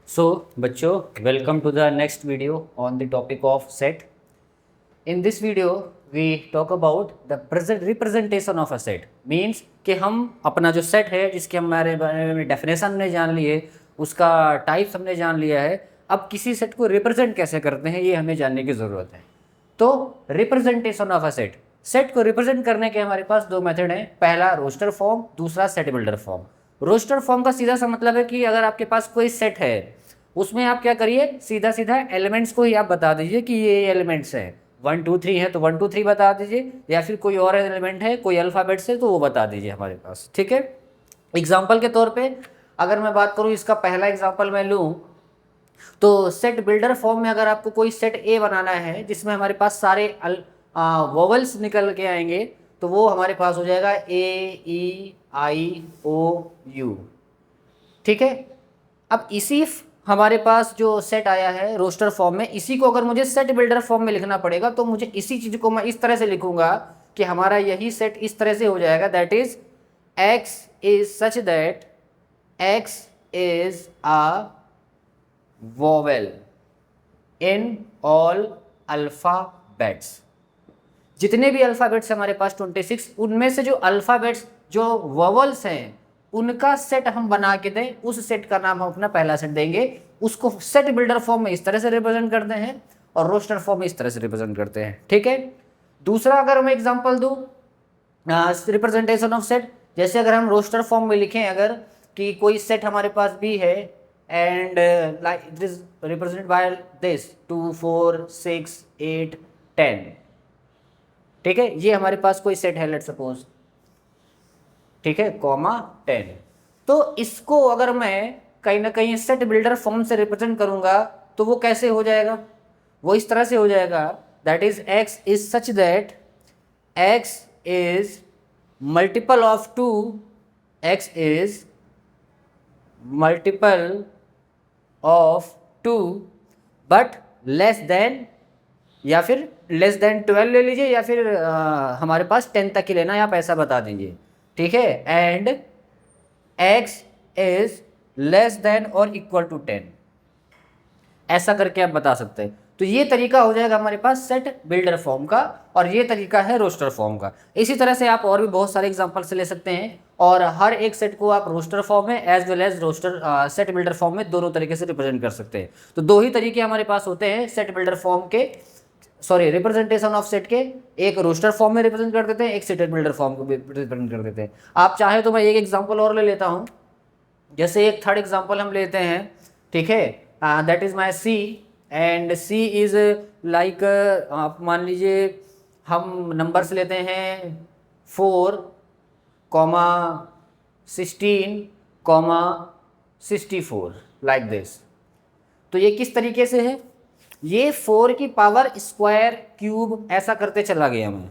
So, बच्चों, welcome to the next video on the topic of set. In this video, we talk about the present representation of a set. Means कि हम अपना जो set है जिसके हमारे बारे में definition हमने जान ली है, उसका types हमने जान लिया है, अब किसी set को represent कैसे करते हैं ये हमें जानने की ज़रूरत है। तो representation of a set, set को रिप्रेजेंट करने के हमारे पास दो मेथड हैं, पहला रोस्टर फॉर्म, दूसरा set builder form. Roster form का सीधा सा मतलब है कि अगर आपके पास कोई सेट है उसमें आप क्या करिए, सीधा सीधा एलिमेंट्स को ही आप बता दीजिए कि ये एलिमेंट्स हैं, 1 2 3 है तो 1 2 3 बता दीजिए, या फिर कोई और एलिमेंट है कोई अल्फ़ाबेट्स है तो वो बता दीजिए हमारे पास। ठीक है, एग्जाम्पल के तौर पे अगर मैं बात करूँ, इसका पहला एग्जाम्पल मैं लूँ तो सेट बिल्डर फॉर्म में अगर आपको कोई सेट ए बनाना है जिसमें हमारे पास सारे वोवल्स निकल के आएंगे तो वो हमारे पास हो जाएगा ए ई आई ओ यू। ठीक है, अब इसी हमारे पास जो सेट आया है रोस्टर फॉर्म में, इसी को अगर मुझे सेट बिल्डर फॉर्म में लिखना पड़ेगा तो मुझे इसी चीज़ को मैं इस तरह से लिखूंगा कि हमारा यही सेट इस तरह से हो जाएगा, that is x is such that x is a vowel in all alphabets. जितने भी अल्फ़ाबेट्स हमारे पास 26, उनमें से जो अल्फ़ाबेट्स जो वोवल्स हैं उनका सेट हम बना के दें, उस सेट का नाम हम अपना पहला सेट देंगे। उसको सेट बिल्डर फॉर्म में इस तरह से रिप्रेजेंट करते हैं और रोस्टर फॉर्म में इस तरह से रिप्रेजेंट करते हैं। ठीक है, दूसरा अगर मैं एग्जांपल दूं रिप्रेजेंटेशन ऑफ सेट, जैसे अगर हम रोस्टर फॉर्म में लिखें अगर कि कोई सेट हमारे पास भी है and like it is represented by this 2 4 6 8 10। ठीक है, ये हमारे पास कोई सेट है लेट्स सपोज, ठीक है, कॉमा 10। तो इसको अगर मैं कहीं ना कहीं सेट बिल्डर फॉर्म से रिप्रेजेंट करूंगा तो वो कैसे हो जाएगा, वो इस तरह से हो जाएगा, that is x is such that x is multiple of 2, x is multiple of 2 but less than, या फिर लेस देन 12 ले लीजिए, या फिर हमारे पास 10 तक ही लेना है, आप ऐसा बता दीजिए। ठीक है, and x is less than और इक्वल टू 10, ऐसा करके आप बता सकते हैं। तो ये तरीका हो जाएगा हमारे पास सेट बिल्डर फॉर्म का, और ये तरीका है रोस्टर फॉर्म का। इसी तरह से आप और भी बहुत सारे एग्जांपल्स ले सकते हैं, और हर एक सेट को आप रोस्टर फॉर्म में as well as roster set builder form में दोनों तरीके से रिप्रेजेंट कर सकते हैं। तो दो ही तरीके हमारे पास होते हैं सेट बिल्डर फॉर्म के, सॉरी रिप्रेजेंटेशन ऑफ सेट के, एक रोस्टर फॉर्म में रिप्रेजेंट कर देते हैं, एक सेट बिल्डर फॉर्म को रिप्रेजेंट कर देते हैं। आप चाहे तो मैं एक एग्जांपल और ले लेता हूं, जैसे एक थर्ड एग्जांपल हम लेते हैं। ठीक है, that is my C, and C is like, आप मान लीजिए हम नंबर्स लेते हैं 4, 16, 64 लाइक दिस। तो ये किस तरीके से है, ये 4 की पावर स्क्वायर क्यूब ऐसा करते चला गया मैं।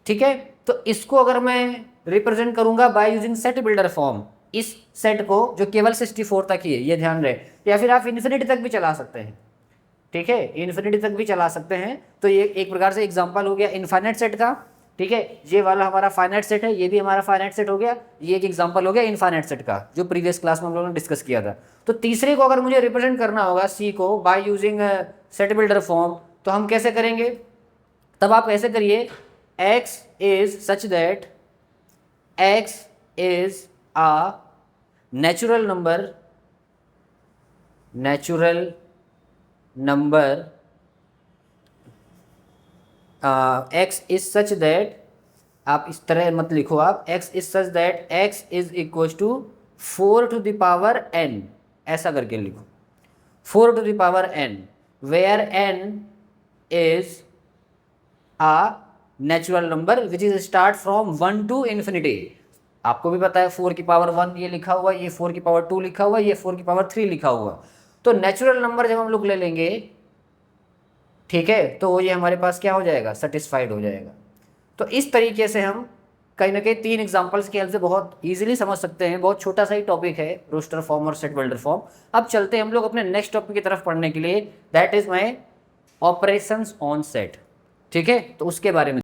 ठीक है, तो इसको अगर मैं रिप्रेजेंट करूंगा bye using set builder form, इस सेट को जो केवल 64 तक ही है, ये ध्यान रहे, या फिर आप इन्फिनिटी तक भी चला सकते हैं। ठीक है, इन्फिनिटी तक भी चला सकते हैं। तो ये एक प्रकार से एग्जांपल हो गया इनफाइनाइट सेट का। ठीक है, ये वाला हमारा फाइनाइट सेट है, ये भी हमारा फाइनाइट सेट हो गया, ये एक एग्जांपल हो गया इनफाइनाइट सेट का जो प्रीवियस क्लास में हम लोगों ने डिस्कस किया था। तो तीसरे को अगर मुझे रिप्रेजेंट करना होगा सी को by using set builder form, तो हम कैसे करेंगे, तब आप ऐसे करिए, x is such that x is a natural number x is such that, आप इस तरह मत लिखो, आप x is such that x is equal to 4 to the power n, ऐसा करके लिखो, 4 to the power n, where n is a natural number which is start from 1 to infinity। आपको भी पता है 4 की पावर 1 ये लिखा हुआ, ये 4 की पावर 2 लिखा हुआ, ये 4 की पावर 3 लिखा हुआ। तो नेचुरल नंबर जब हम लोग ले लेंगे, ठीक है, तो ये हमारे पास क्या हो जाएगा, सेटिस्फाइड हो जाएगा। तो इस तरीके से हम कहीं ना कहीं 3 एग्जांपल्स की हेल्प से बहुत इजीली समझ सकते हैं। बहुत छोटा सा ही टॉपिक है रोस्टर फॉर्म और सेट बिल्डर फॉर्म। अब चलते हैं हम लोग अपने नेक्स्ट टॉपिक की तरफ पढ़ने के लिए, that is my operations on set. ठीक है, तो उसके बारे में